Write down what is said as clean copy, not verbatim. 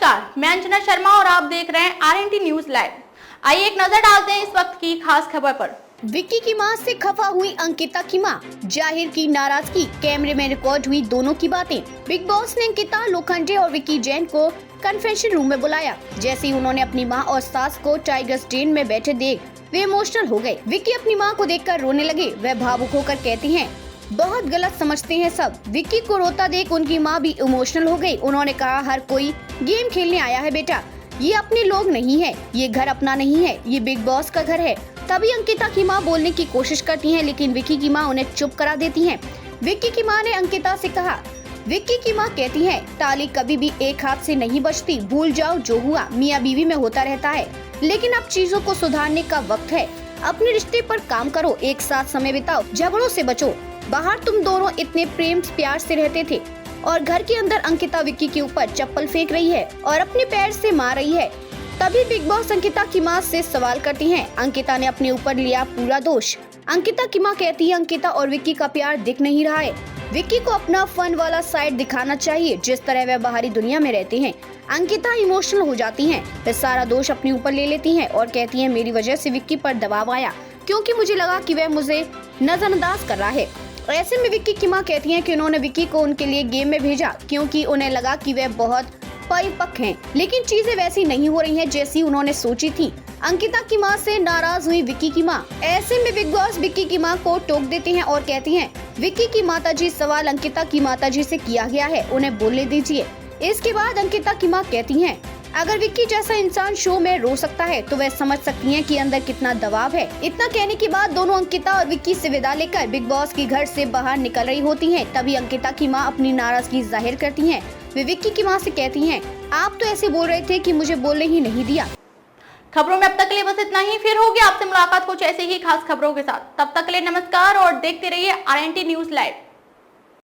नमस्कार, मैं अंजना शर्मा और आप देख रहे हैं आरएनटी न्यूज लाइव। आइए एक नजर डालते हैं इस वक्त की खास खबर पर। विक्की की मां से खफा हुई अंकिता की मां, जाहिर की नाराजगी, कैमरे में रिकॉर्ड हुई दोनों की बातें। बिग बॉस ने अंकिता लोखंडे और विक्की जैन को कन्फेशन रूम में बुलाया। जैसे ही उन्होंने अपनी मां और सास को टाइगर स्टेन में बैठे देख वे इमोशनल हो गए। विक्की अपनी मां को देखकर रोने लगे। वह भावुक होकर कहती हैं, बहुत गलत समझते हैं सब। विक्की को रोता देख उनकी मां भी इमोशनल हो गई। उन्होंने कहा, हर कोई गेम खेलने आया है बेटा, ये अपने लोग नहीं है, ये घर अपना नहीं है, ये बिग बॉस का घर है। तभी अंकिता की मां बोलने की कोशिश करती हैं, लेकिन विक्की की मां उन्हें चुप करा देती हैं। विक्की की मां ने अंकिता से कहा, विक्की की मां कहती हैं, ताली कभी भी एक हाथ से नहीं बजती, भूल जाओ जो हुआ मियां बीवी में होता रहता है, लेकिन अब चीजों को सुधारने का वक्त है। अपने रिश्ते पर काम करो, एक साथ समय बिताओ, झगड़ों से बचो। बाहर तुम दोनों इतने प्रेम प्यार से रहते थे और घर के अंदर अंकिता विक्की के ऊपर चप्पल फेंक रही है और अपने पैर से मार रही है। तभी बिग बॉस अंकिता की मां से सवाल करती हैं। अंकिता ने अपने ऊपर लिया पूरा दोष। अंकिता की मां कहती है, अंकिता और विक्की का प्यार दिख नहीं रहा है। विक्की को अपना फन वाला साइड दिखाना चाहिए, जिस तरह वह बाहरी दुनिया में रहते हैं। अंकिता इमोशनल हो जाती हैं, वे सारा दोष अपने ऊपर ले लेती हैं और कहती हैं, मेरी वजह से विक्की पर दबाव आया, क्योंकि मुझे लगा कि वह मुझे नजरअंदाज कर रहा है। ऐसे में विक्की की मां कहती हैं कि उन्होंने विक्की को उनके लिए गेम में भेजा, क्योंकि उन्हें लगा कि वह बहुत परिपक्व हैं, लेकिन चीजें वैसी नहीं हो रही हैं जैसी उन्होंने सोची थी। अंकिता की मां से नाराज हुई विक्की की मां। ऐसे में बिग बॉस विक्की की मां को टोक देते हैं और कहती हैं, विक्की की माताजी, सवाल अंकिता की माताजी से किया गया है, उन्हें बोलने दीजिए। इसके बाद अंकिता की मां कहती हैं, अगर विक्की जैसा इंसान शो में रो सकता है तो वह समझ सकती हैं कि अंदर कितना दबाव है। इतना कहने के बाद दोनों अंकिता और विक्की से विदा लेकर बिग बॉस के घर से बाहर निकल रही होती हैं। तभी अंकिता की मां अपनी नाराजगी जाहिर करती हैं। वे विक्की की मां से कहती हैं, आप तो ऐसे बोल रहे थे कि मुझे बोलने ही नहीं दिया। खबरों में अब तक के लिए बस इतना ही। फिर होगी आपसे मुलाकात कुछ ऐसे ही खास खबरों के साथ। तब तक के लिए नमस्कार और देखते रहिए आरएनटी न्यूज लाइव।